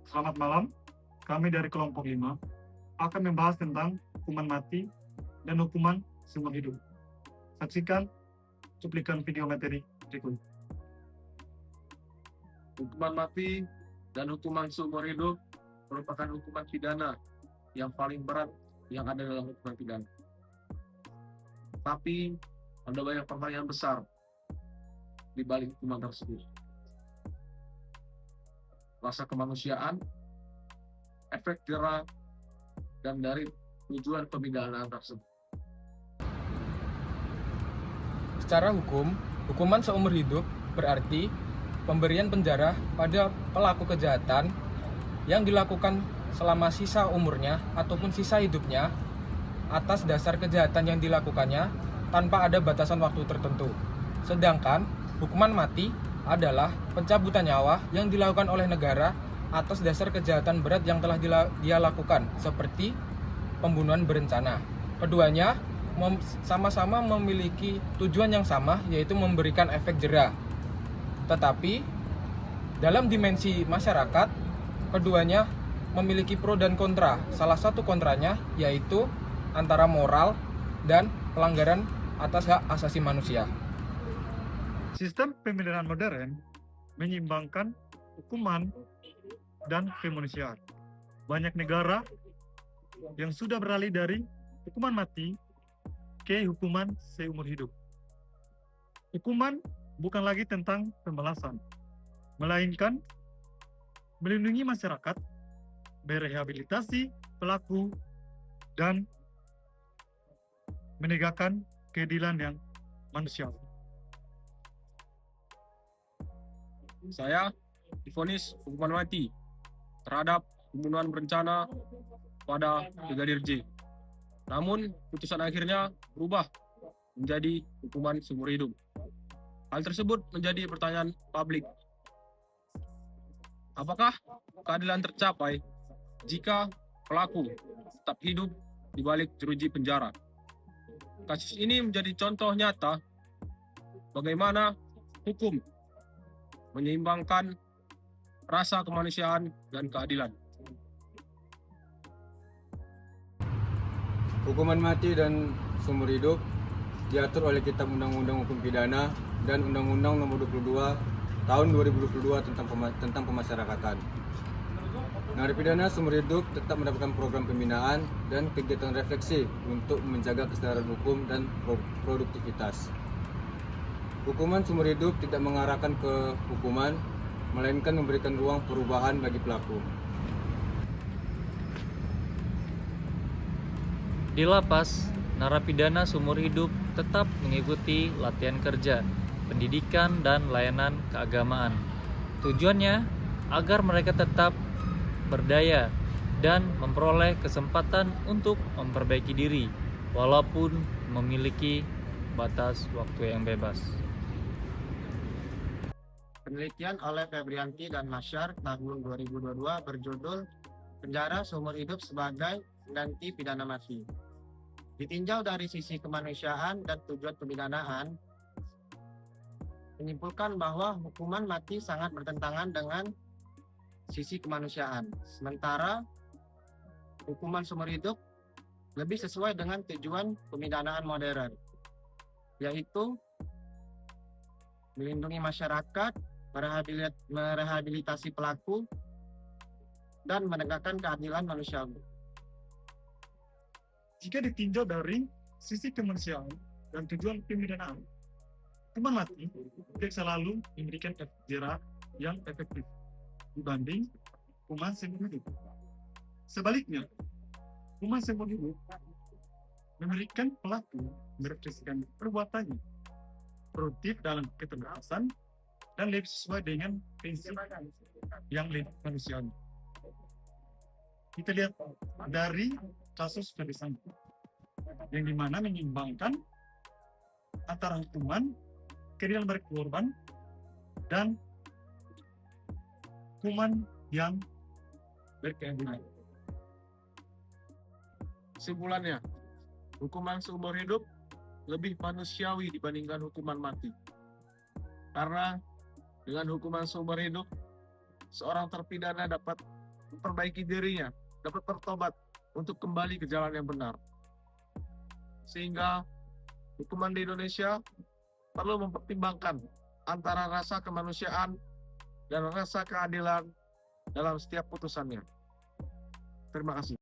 Selamat malam, kami dari kelompok 5 akan membahas tentang hukuman mati dan hukuman seumur hidup. Saksikan cuplikan video materi berikut. Hukuman mati dan hukuman seumur hidup merupakan hukuman pidana yang paling berat yang ada dalam hukuman pidana. Tapi ada banyak pertanyaan besar di balik hukuman tersebut. Rasa kemanusiaan, efek jera, dan dari tujuan pemidanaan tersebut. Secara hukum, hukuman seumur hidup berarti pemberian penjara pada pelaku kejahatan yang dilakukan selama sisa umurnya ataupun sisa hidupnya atas dasar kejahatan yang dilakukannya tanpa ada batasan waktu tertentu. Sedangkan hukuman mati adalah pencabutan nyawa yang dilakukan oleh negara atas dasar kejahatan berat yang telah dia lakukan, seperti pembunuhan berencana. Keduanya sama-sama memiliki tujuan yang sama, yaitu memberikan efek jera. Tetapi dalam dimensi masyarakat, keduanya memiliki pro dan kontra. Salah satu kontranya yaitu antara moral dan pelanggaran atas hak asasi manusia. Sistem pemidanaan modern menyeimbangkan hukuman dan kemanusiaan. Banyak negara yang sudah beralih dari hukuman mati ke hukuman seumur hidup. Hukuman bukan lagi tentang pembalasan, melainkan melindungi masyarakat, merehabilitasi pelaku, dan menegakkan keadilan yang manusiawi. Saya divonis hukuman mati terhadap pembunuhan berencana pada Brigadir J. Namun, putusan akhirnya berubah menjadi hukuman seumur hidup. Hal tersebut menjadi pertanyaan publik. Apakah keadilan tercapai jika pelaku tetap hidup di balik jeruji penjara? Kasus ini menjadi contoh nyata bagaimana hukum menyeimbangkan rasa kemanusiaan dan keadilan. Hukuman mati dan seumur hidup diatur oleh Kitab Undang-Undang Hukum Pidana dan Undang-Undang Nomor 22 Tahun 2022 tentang Pemasyarakatan. Narapidana seumur hidup tetap mendapatkan program pembinaan dan kegiatan refleksi untuk menjaga kesetaraan hukum dan produktivitas. Hukuman seumur hidup tidak mengarahkan ke hukuman, melainkan memberikan ruang perubahan bagi pelaku. Di lapas, narapidana seumur hidup tetap mengikuti latihan kerja, pendidikan, dan layanan keagamaan. Tujuannya agar mereka tetap berdaya dan memperoleh kesempatan untuk memperbaiki diri, walaupun memiliki batas waktu yang bebas. Penelitian oleh Febrianti dan Masyar tahun 2022 berjudul Penjara Seumur Hidup sebagai Pengganti Pidana Mati. Ditinjau dari sisi kemanusiaan dan tujuan pemidanaan, menyimpulkan bahwa hukuman mati sangat bertentangan dengan sisi kemanusiaan. Sementara hukuman seumur hidup lebih sesuai dengan tujuan pemidanaan modern, yaitu melindungi masyarakat, merehabilitasi pelaku, dan menegakkan keadilan manusiawi. Jika ditinjau dari sisi kemanusiaan dan tujuan pemidanaan, hukuman mati tidak selalu memberikan efek jera yang efektif dibanding hukuman seumur hidup. Sebaliknya, hukuman seumur hidup memberikan pelaku merefleksikan perbuatannya, produktif dalam ketegasan, dan lebih sesuai dengan prinsip yang lebih manusiawi. Kita lihat dari kasus Ferdy Sambo, yang dimana menyeimbangkan antara hukuman, keadilan bagi korban, dan hukuman yang berkeadilan. Kesimpulannya, hukuman seumur hidup lebih manusiawi dibandingkan hukuman mati. Karena dengan hukuman seumur hidup, seorang terpidana dapat memperbaiki dirinya, dapat bertobat untuk kembali ke jalan yang benar. Sehingga hukuman di Indonesia perlu mempertimbangkan antara rasa kemanusiaan dan rasa keadilan dalam setiap putusannya. Terima kasih.